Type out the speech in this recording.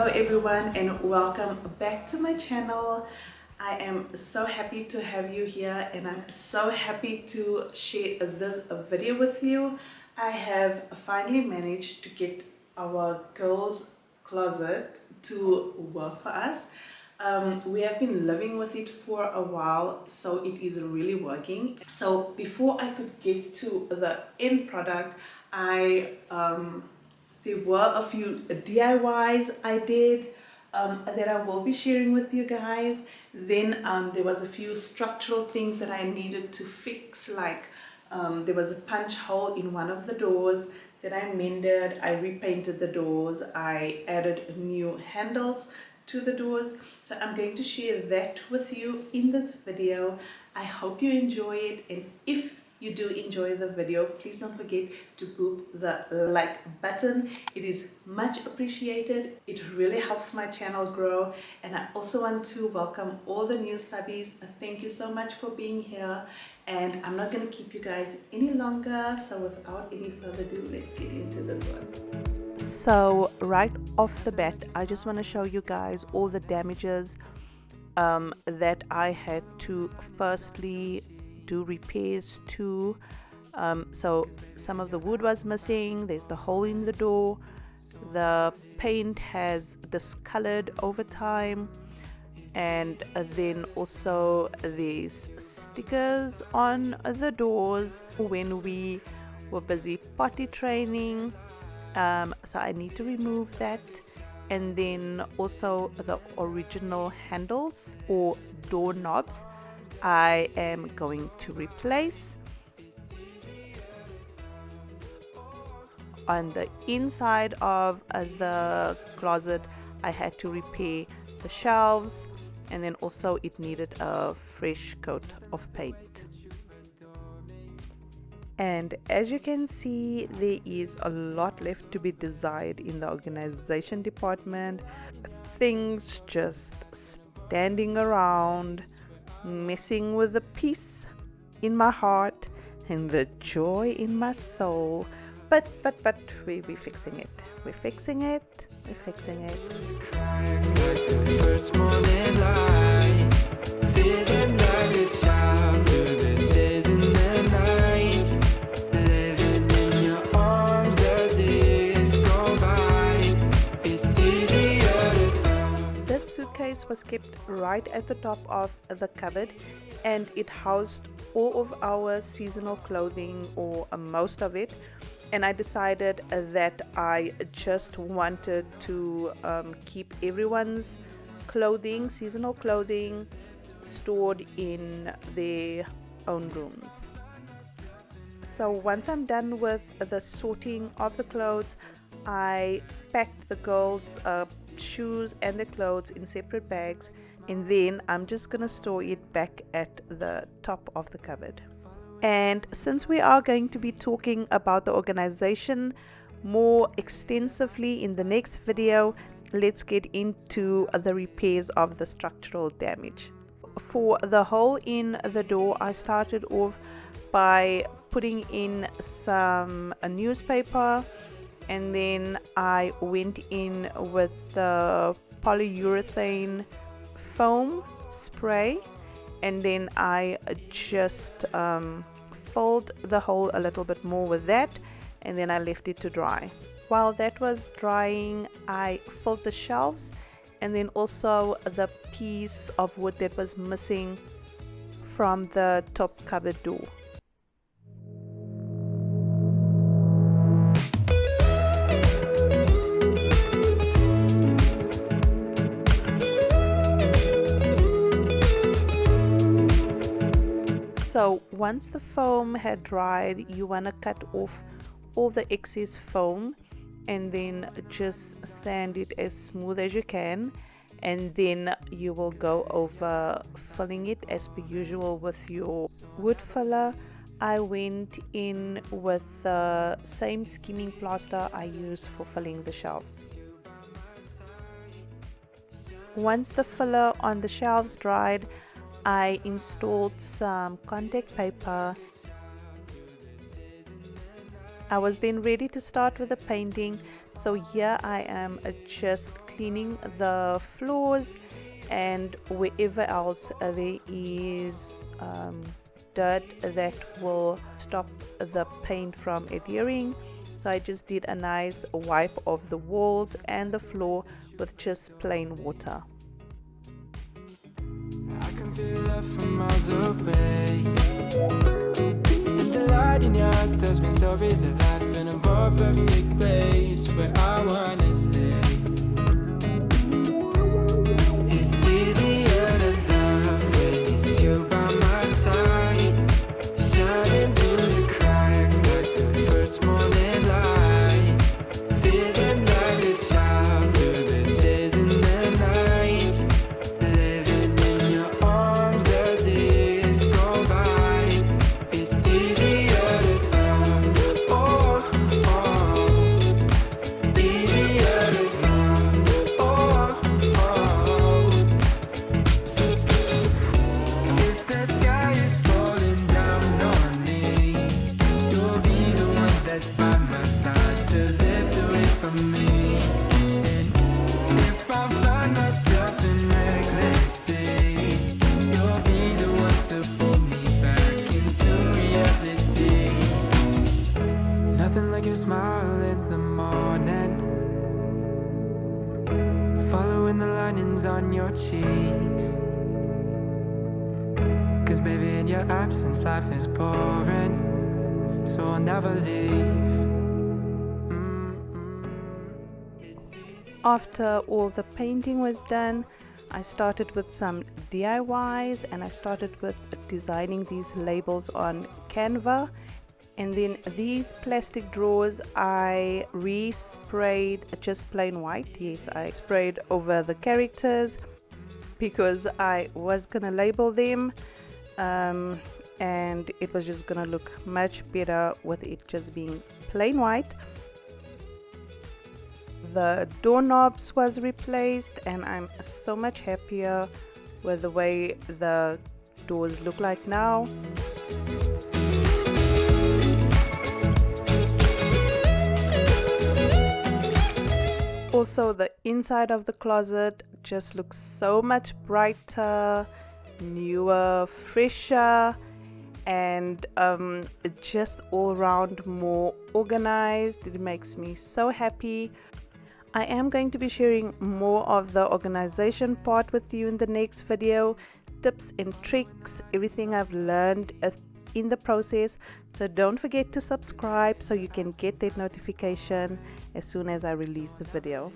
Hello everyone and welcome back to my channel. I am so happy to have you here and I'm so happy to share this video with you. I have finally managed to get our girls' closet to work for us. We have been living with it for a while, so it is really working. So before I could get to the end product, there were a few DIYs I did that I will be sharing with you guys. Then there was a few structural things that I needed to fix, like there was a punch hole in one of the doors that I mended. I repainted the doors. I added new handles to the doors. So I'm going to share that with you in this video. I hope you enjoy it, and if you do enjoy the video, please don't forget to boop the like button. It is much appreciated. It really helps my channel grow, and I also want to welcome all the new subbies. Thank you so much for being here, and I'm not going to keep you guys any longer, so without any further ado, let's get into this one. So right off the bat, I just want to show you guys all the damages that I had to firstly do repairs to. So some of the wood was missing. There's the hole in the door. The paint has discolored over time, and then also these stickers on the doors when we were busy potty training. So I need to remove that, and then also the original handles or doorknobs I am going to replace. On the inside of the closet, I had to repair the shelves, and then also it needed a fresh coat of paint. And as you can see, there is a lot left to be desired in the organization department. Things just standing around, messing with the peace in my heart and the joy in my soul. But we're fixing it. We're fixing it. We're fixing it. Like the first morning light, feeling like a child, the days and the nights, living in your arms as days go by. It's easier to. This suitcase was kept right at the top of the cupboard, and it housed all of our seasonal clothing, or most of it. And I decided that I just wanted to keep everyone's clothing, seasonal clothing, stored in their own rooms. So once I'm done with the sorting of the clothes, I packed the girls' shoes and the clothes in separate bags, and then I'm just gonna store it back at the top of the cupboard. And since we are going to be talking about the organization more extensively in the next video, let's get into the repairs of the structural damage. For the hole in the door, I started off by putting in some newspaper, and then I went in with the polyurethane foam spray, and then I just filled the hole a little bit more with that, and then I left it to dry. While that was drying, I filled the shelves and then also the piece of wood that was missing from the top cupboard door. So once the foam had dried, you want to cut off all the excess foam and then just sand it as smooth as you can, and then you will go over filling it as per usual with your wood filler. I went in with the same skimming plaster I use for filling the shelves. Once the filler on the shelves dried, I installed some contact paper. I was then ready to start with the painting, So here I am just cleaning the floors and wherever else there is dirt that will stop the paint from adhering. So I just did a nice wipe of the walls and the floor with just plain water. I can feel love from miles away. And the light in your eyes tells me stories of life in a more perfect place where I wanna stay. It's easier to love when it's you by my side, shining through the cracks like the first morning light, feeling like a child through the days and the nights, living in your arms as years go by. It's easier to love, oh, oh, easier to love, oh, oh. If the sky is falling down on me, you'll be the one that's by my side to lift away from me. And if I find myself in reckless days, you'll be the one to pull me back into reality. Nothing like your smile in the morning, following the linings on your cheeks. 'Cause baby, in your absence, life is boring, so I'll never leave. After all the painting was done, I started with some DIYs and I started with designing these labels on Canva. And then these plastic drawers I re-sprayed just plain white. Yes, I sprayed over the characters because I was gonna label them, and it was just gonna look much better with it just being plain white. The doorknobs was replaced and I'm so much happier with the way the doors look like now. Also, the inside of the closet just looks so much brighter, newer, fresher, and just all around more organized. It makes me so happy. I am going to be sharing more of the organization part with you in the next video, tips and tricks, everything I've learned in the process. So don't forget to subscribe so you can get that notification as soon as I release the video.